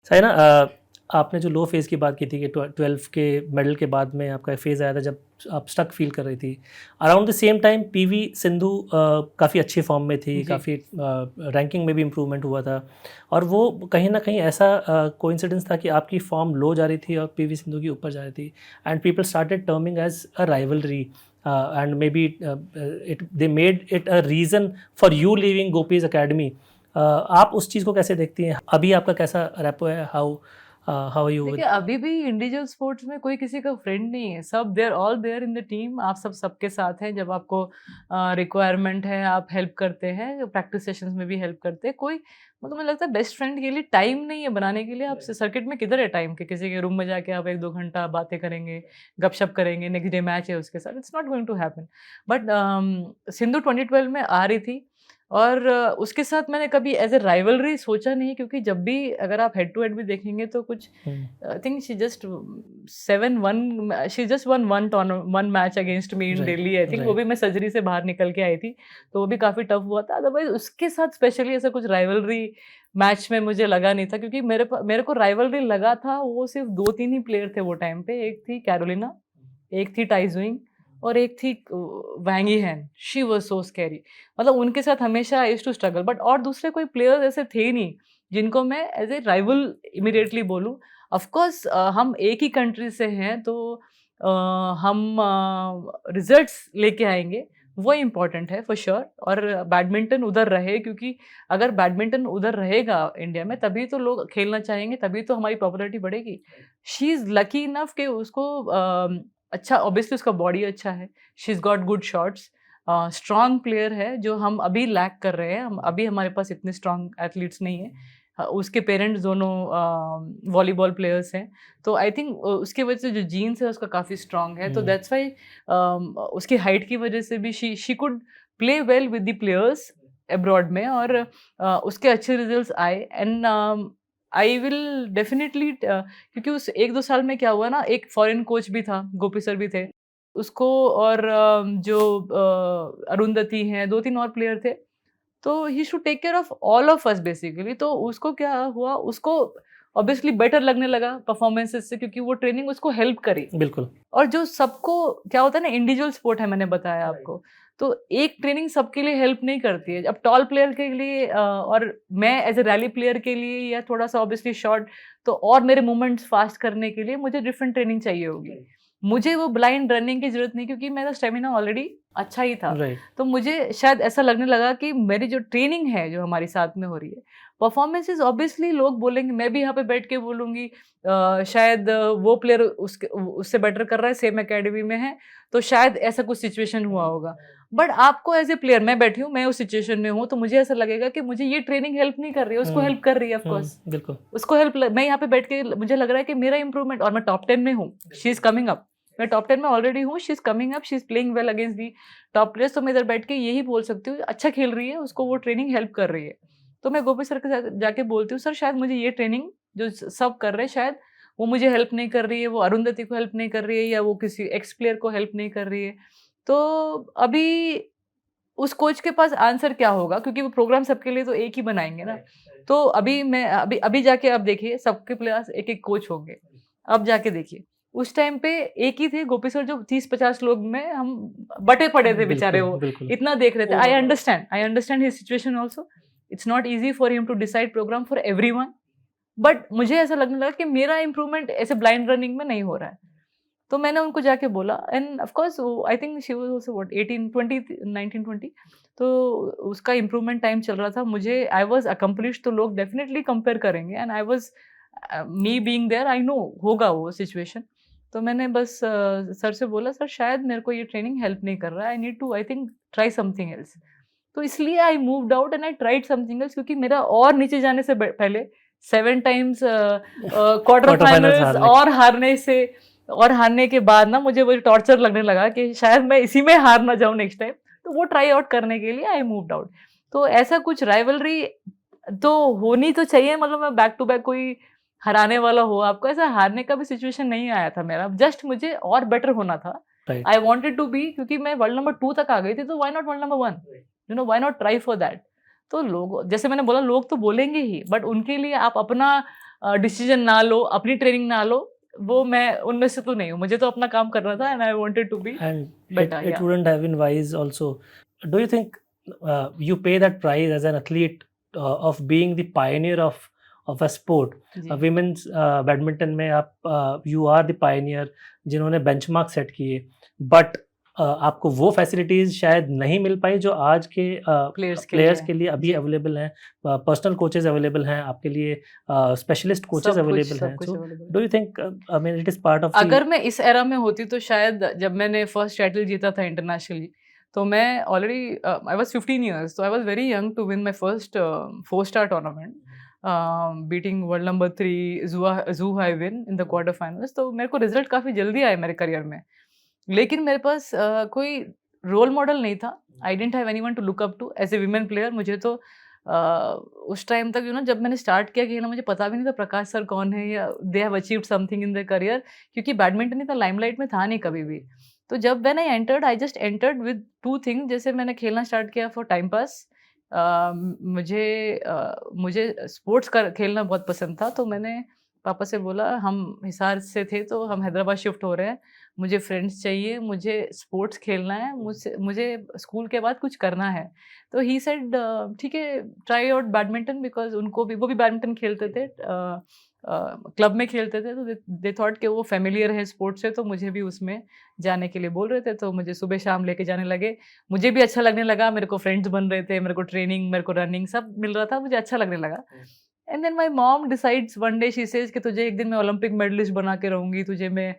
सही ना। आपने जो लो फेज़ की बात की थी कि 12 के मेडल के बाद में आपका एक फेज़ आया था जब आप स्टक फील कर रही थी। Around the same time PV Sindhu काफ़ी अच्छी फॉर्म में थी, जी। काफ़ी रैंकिंग में भी इम्प्रूवमेंट हुआ था, और वो कहीं ना कहीं ऐसा कोइंसिडेंस था कि आपकी फॉर्म लो जा रही थी और पीवी सिंधु की ऊपर जा रही थी, and people started terming as a rivalry, and may be it they made it a reason for you leaving Gopi's academy. आप उस चीज़ को कैसे देखती हैं? अभी आपका कैसा रेपो है? हाउ यू देखिए, विद? अभी भी इंडिविजुअल स्पोर्ट्स में कोई किसी का फ्रेंड नहीं है। सब they're all there in the team. आप सब सबके साथ हैं। जब आपको रिक्वायरमेंट है, आप हेल्प करते हैं। प्रैक्टिस सेशंस में भी हेल्प करते हैं। कोई मतलब मुझे लगता है बेस्ट फ्रेंड के लिए टाइम नहीं है बनाने के लिए। आप सर्किट में किधर है टाइम कि किसी के रूम में जाके आप 1-2 घंटा बातें करेंगे, गपशप करेंगे, नेक्स्ट डे मैच है उसके साथ। It's not going to happen. But Sindhu 2012 में आ रही थी और उसके साथ मैंने कभी एज़ अ राइवलरी सोचा नहीं, क्योंकि जब भी अगर आप हेड टू हेड भी देखेंगे तो कुछ I think she just 7-1 she just won one match against me in right, Delhi, I think। वो राइट। भी मैं सर्जरी से बाहर निकल के आई थी, तो वो भी काफ़ी टफ हुआ था। अदरवाइज़ उसके साथ स्पेशली ऐसा कुछ राइवलरी मैच में मुझे लगा नहीं था, क्योंकि मेरे को राइवलरी लगा था वो सिर्फ़ 2-3 ही प्लेयर थे वो टाइम पे। एक थी कैरोलिना, एक थी टाई ज़ुइंग और एक थी Wang Yihan. She was so scary. मतलब उनके साथ हमेशा I used to struggle, but और दूसरे कोई प्लेयर्स ऐसे थे ही नहीं, जिनको मैं एज़ ए राइवल इमीडिएटली बोलूँ। ऑफ कोर्स हम एक ही कंट्री से हैं, तो हम रिजल्ट्स लेके आएँगे, वो इम्पोर्टेंट है फॉर श्योर। और बैडमिंटन उधर रहे, क्योंकि अगर बैडमिंटन उधर रहेगा इंडिया में, तभी तो लोग खेलना चाहेंगे, तभी तो हमारी पॉपुलैरिटी बढ़ेगी। शी इज़ लकी इनफ कि उसको अच्छा, ऑब्वियसली उसका बॉडी अच्छा है, she is got good shots, strong player है, जो हम अभी लैक कर रहे हैं। हम अभी हमारे पास इतने स्ट्रॉन्ग एथलीट्स नहीं है। उसके पेरेंट्स दोनों वॉलीबॉल प्लेयर्स हैं, तो आई थिंक उसकी वजह से जो जीन्स है उसका काफ़ी स्ट्रॉन्ग है, तो दैट्स व्हाई उसकी हाइट की वजह से भी she could play well with the players abroad में, और उसके अच्छे रिजल्ट्स आए। एंड आई विल डेफिनिटली क्योंकि उस 1-2 साल में क्या हुआ ना, एक फॉरेन कोच भी था, गोपी सर भी थे। उसको और जो अरुंधति हैं, 2-3 और प्लेयर थे। तो he should take care of all of us basically. तो उसको क्या हुआ, उसको ऑब्वियसली बेटर लगने लगा परफॉर्मेंसेस से, क्योंकि वो ट्रेनिंग उसको हेल्प करी। बिल्कुल। और जो सबको क्या होता है ना, इंडिविजुअल स्पोर्ट है, मैंने बताया आपको, तो एक ट्रेनिंग सबके लिए हेल्प नहीं करती है। अब टॉल प्लेयर के लिए और मैं एज ए रैली प्लेयर के लिए, या थोड़ा सा ऑब्वियसली शॉर्ट, तो और मेरे मूवमेंट्स फास्ट करने के लिए मुझे डिफरेंट ट्रेनिंग चाहिए होगी। मुझे वो ब्लाइंड रनिंग की जरूरत नहीं, क्योंकि मेरा स्टेमिना ऑलरेडी अच्छा ही था। राइट। तो मुझे शायद ऐसा लगने लगा कि मेरी जो ट्रेनिंग है, जो हमारी साथ में हो रही है, परफॉर्मेंसेस ऑब्वियसली लोग बोलेंगे, मैं भी यहाँ पे बैठ के बोलूंगी शायद वो प्लेयर उससे बेटर कर रहा है, सेम एकेडमी में है, तो शायद ऐसा कुछ सिचुएशन हुआ होगा। बट आपको एज ए प्लेयर, मैं बैठी हूँ, मैं उस सिचुएशन में हूँ, तो मुझे ऐसा लगेगा कि मुझे ये ट्रेनिंग हेल्प नहीं कर रही है, उसको हेल्प कर रही है। ऑफ कोर्स बिल्कुल। उसको हेल्प, मैं यहाँ पे बैठ के मुझे लग रहा है कि मेरा इंप्रूवमेंट, और मैं टॉप 10 में हूँ, शी इज कमिंग अप। मैं टॉप 10 में ऑलरेडी हूँ, she is coming up, she is playing well against the top players. तो मैं इधर बैठ के यही बोल सकती हूँ, अच्छा खेल रही है, उसको वो ट्रेनिंग हेल्प कर रही है। तो मैं गोपी सर के साथ जाके बोलती हूँ, सर शायद मुझे ये ट्रेनिंग जो सब कर रहे हैं, शायद वो मुझे हेल्प नहीं कर रही है, वो अरुंधति को हेल्प नहीं कर रही है, या वो किसी एक्स प्लेयर को हेल्प नहीं कर रही है। तो अभी उस कोच के पास आंसर क्या होगा, क्योंकि वो प्रोग्राम सबके लिए तो एक ही बनाएंगे ना। तो अभी मैं अभी अभी जाके आप देखिए, सबके पास एक एक कोच होंगे। अब जाके देखिए, उस टाइम पे एक ही थे गोपी सर, जो 30-50 लोग में हम बटे पड़े थे बेचारे। बिल्कुल, वो बिल्कुल। इतना देख रहे थे। I understand his situation also. It's not easy for him to decide program for everyone. But मुझे ऐसा लगने लगा कि मेरा इंप्रूवमेंट ऐसे ब्लाइंड रनिंग में नहीं हो रहा है। तो मैंने उनको जाके बोला, end of course I think she was also what 18 20 19 20। तो उसका इंप्रूवमेंट टाइम चल रहा था। मुझे आई वाज अकम्प्लिश्ड, तो लोग डेफिनेटली कंपेयर करेंगे, and I was me being there, I know होगा वो सिचुएशन। तो मैंने बस सर से बोला, सर शायद मेरे को ये ट्रेनिंग हेल्प नहीं कर रहा है, I need to I think try something else. तो इसलिए I moved out and I tried something else, क्योंकि मेरा और नीचे जाने से पहले 7 times quarter quarter finals finals हारने। और हारने के बाद ना, मुझे वो टॉर्चर लगने लगा कि शायद मैं इसी में हार ना जाऊं नेक्स्ट टाइम। तो वो ट्राई आउट करने के लिए आई मूव्ड आउट। तो ऐसा कुछ राइवलरी तो होनी तो चाहिए, मतलब मैं बैक टू बैक कोई हराने वाला हो आपको, ऐसा हारने का भी सिचुएशन नहीं आया था मेरा। जस्ट मुझे और बेटर होना था। Right. I wanted to be, क्योंकि मैं वर्ल्ड नंबर 2 तक आ गई थी, तो why not world number 1, why not try for that. तो लोग, जैसे मैंने बोला, लोग तो बोलेंगे ही, बट उनके लिए आप अपना डिसीजन ना लो, अपनी ट्रेनिंग ना लो, वो मैं उनमें से तो नहीं हूँ। मुझे तो अपना काम करना था and I wanted to be And better. it wouldn't have been wise also. Do you think you pay that price as an athlete of being the pioneer of a sport? जी। Women's बैडमिंटन में आप you are the pioneer जिन्होंने benchmark set किए, but आपको वो facilities शायद नहीं मिल पाई जो आज के प्लेयर्स के लिए अभी जी। अवेलेबल हैं। पर्सनल कोचेज अवेलेबल हैं आपके लिए, स्पेशलिस्ट कोचेज सब कुछ अवेलेबल हैं। सब कुछ सो अवेलेबल डू है। You think I mean it is part of अगर मैं इस एरा में होती तो शायद जब मैंने फर्स्ट टाइटल जीता था इंटरनेशनली, तो मैं ऑलरेडी आई वाज 15 इयर्स, तो I was very young to win my first 4 star tournament, beating world number 3 Xu Huaiwen in the quarter finals. तो मेरे को रिजल्ट काफ़ी जल्दी आए मेरे करियर में, लेकिन मेरे पास कोई रोल मॉडल नहीं था। I didn't have anyone to look up to as a women player. मुझे तो उस टाइम तक जब मैंने स्टार्ट किया खेलना, मुझे पता भी नहीं था प्रकाश सर कौन है या they have achieved something in their career, क्योंकि बैडमिंटन इतना लाइमलाइट में था नहीं कभी भी। तो जब when I entered, I just entered with two thing. जैसे मैंने खेलना स्टार्ट किया फॉर टाइम पास। मुझे स्पोर्ट्स खेलना बहुत पसंद था, तो मैंने पापा से बोला, हम हिसार से थे तो हम हैदराबाद शिफ्ट हो रहे हैं, मुझे फ्रेंड्स चाहिए, मुझे स्पोर्ट्स खेलना है, मुझे स्कूल के बाद कुछ करना है। तो ही सेड ठीक है, ट्राई आउट बैडमिंटन, बिकॉज वो भी बैडमिंटन खेलते थे, क्लब में खेलते थे, तो दे थॉट कि वो फेमिलियर है स्पोर्ट्स से, तो मुझे भी उसमें जाने के लिए बोल रहे थे। तो मुझे सुबह शाम लेके जाने लगे, मुझे भी अच्छा लगने लगा, मेरे को फ्रेंड्स बन रहे थे, मेरे को ट्रेनिंग, मेरे को रनिंग सब मिल रहा था, मुझे अच्छा लगने लगा। And then my mom decides one day, she says कि तुझे एक दिन मैं ओलंपिक मेडलिस्ट बना के रहूंगी, तुझे मैं,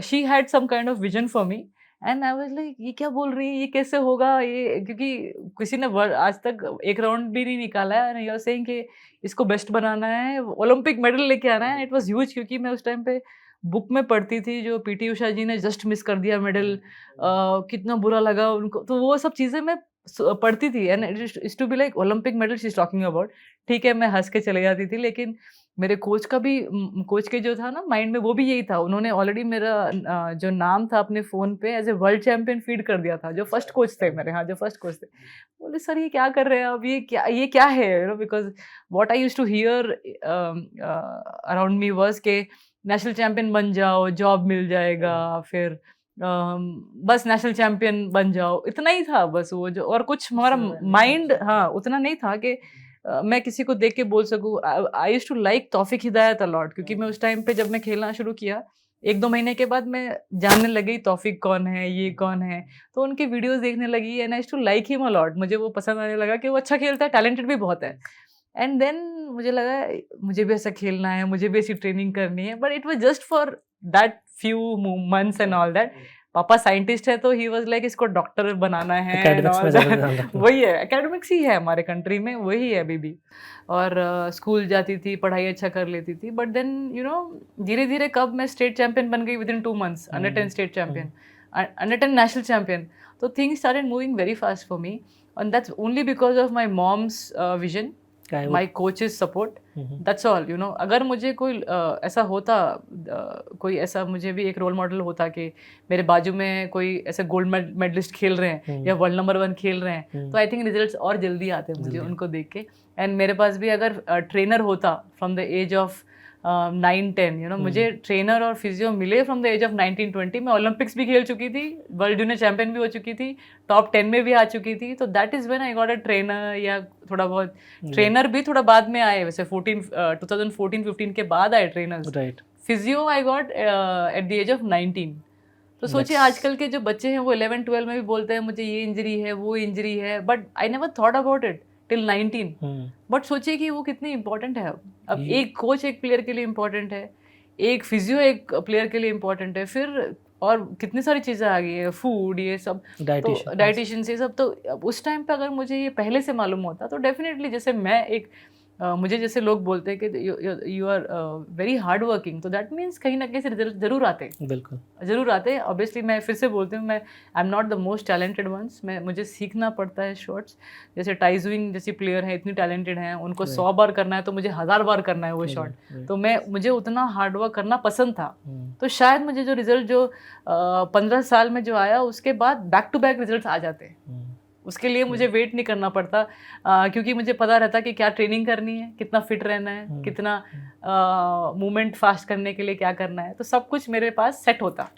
she had some kind of vision for me. And I was like, ये क्या बोल रही है, ये कैसे होगा, ये क्योंकि किसी ने आज तक एक राउंड भी नहीं निकाला है, एंड यू आर सेइंग कि इसको बेस्ट बनाना है, ओलंपिक मेडल लेके आना है। इट वाज ह्यूज, क्योंकि मैं उस टाइम पे बुक में पढ़ती थी जो पीटी उषा जी ने जस्ट मिस कर दिया मेडल, कितना बुरा लगा उनको, तो वो सब चीज़ें मैं पढ़ती थी। And it is to be like Olympic medal she is talking about. ठीक है, मैं हंस के चले जाती थी, लेकिन मेरे कोच का भी, कोच के जो था ना माइंड में, वो भी यही था। उन्होंने ऑलरेडी मेरा जो नाम था अपने फ़ोन पे as a world champion feed कर दिया था, जो फर्स्ट कोच थे मेरे। हाँ, जो फर्स्ट कोच थे। बोले, सर ये क्या कर रहे हैं अब, ये क्या है, because what I used to hear around me was के नेशनल चैंपियन बन जाओ, जॉब मिल जाएगा, फिर बस नेशनल चैंपियन बन जाओ, इतना ही था बस वो जो, और कुछ हमारा माइंड, हाँ, उतना नहीं था कि मैं किसी को देख के बोल सकूँ। आई यूज्ड टू लाइक तौफीक हिदायत अलॉट, क्योंकि मैं उस टाइम पे जब मैं खेलना शुरू किया, 1-2 महीने के बाद मैं जानने लगी तौफीक कौन है, ये कौन है, तो उनकी वीडियोस देखने लगी and I used to like him a lot. मुझे वो पसंद आने लगा कि वो अच्छा खेलता है, टैलेंटेड भी बहुत है। एंड देन मुझे लगा मुझे भी ऐसा खेलना है, मुझे भी ऐसी ट्रेनिंग करनी है, but it was just for that few months and all that. पापा साइंटिस्ट है, तो ही वाज लाइक इसको डॉक्टर बनाना है एंड ऑल दैट। वही है, एकेडमिक्स ही है हमारे कंट्री में, वही है अभी भी। और स्कूल जाती थी, पढ़ाई अच्छा कर लेती थी, बट देन धीरे धीरे कब मैं स्टेट चैंपियन बन गई within 2 months, under 10 state champion, under 10 national champion. तो things started moving very fast for me, and that's only because of my mom's vision, my coach's support, that's all. अगर मुझे कोई ऐसा होता, कोई ऐसा मुझे भी एक रोल मॉडल होता कि मेरे बाजू में कोई ऐसे गोल्ड मेडलिस्ट खेल रहे हैं या वर्ल्ड नंबर 1 खेल रहे हैं, तो आई थिंक रिजल्ट्स और जल्दी आते हैं मुझे उनको देख के। एंड मेरे पास भी अगर ट्रेनर होता फ्रॉम द एज ऑफ 9-10, मुझे ट्रेनर और फिजियो मिले फ्रॉम द एज ऑफ 19-20, मैं ओलंपिक्स भी खेल चुकी थी, वर्ल्ड जूनियर चैंपियन भी हो चुकी थी, टॉप 10 में भी आ चुकी थी। तो that is when I got a trainer, या थोड़ा बहुत ट्रेनर भी थोड़ा बाद में आए, वैसे 2014-15 के बाद आए trainers. Physio I got at the age of 19। तो सोचिए आजकल के जो बच्चे हैं वो 11-12 में भी बोलते हैं मुझे ये इंजरी है, वो इंजरी है, but I never thought about it till 19। But सोचिए कि वो कितनी इंपॉर्टेंट है। अब एक कोच एक प्लेयर के लिए इंपॉर्टेंट है, एक फिजियो एक प्लेयर के लिए इंपॉर्टेंट है, फिर और कितनी सारी चीज़ें आ गई है, फूड, ये सब, तो डाइटिशियन ये सब। तो उस टाइम पे अगर मुझे ये पहले से मालूम होता तो डेफिनेटली, जैसे मैं एक मुझे जैसे लोग बोलते हैं कि you are very hard working, तो दैट मीन्स कहीं ना कहीं से रिजल्ट जरूर आते, बिल्कुल जरूर आते। ऑब्वियसली मैं फिर से बोलती हूँ, मैं I am not the most talented ones, मुझे सीखना पड़ता है शॉट्स। जैसे टाइजुइंग जैसी प्लेयर है, इतनी टैलेंटेड हैं, उनको 100 बार करना है तो मुझे 1000 बार करना है वो शॉट। तो मुझे उतना हार्ड वर्क करना पसंद था। तो शायद मुझे जो रिजल्ट जो 15 साल में जो आया, उसके बाद बैक टू बैक रिजल्ट आ जाते। उसके लिए मुझे वेट नहीं करना पड़ता, क्योंकि मुझे पता रहता कि क्या ट्रेनिंग करनी है, कितना फिट रहना है, कितना मूवमेंट फास्ट करने के लिए क्या करना है, तो सब कुछ मेरे पास सेट होता।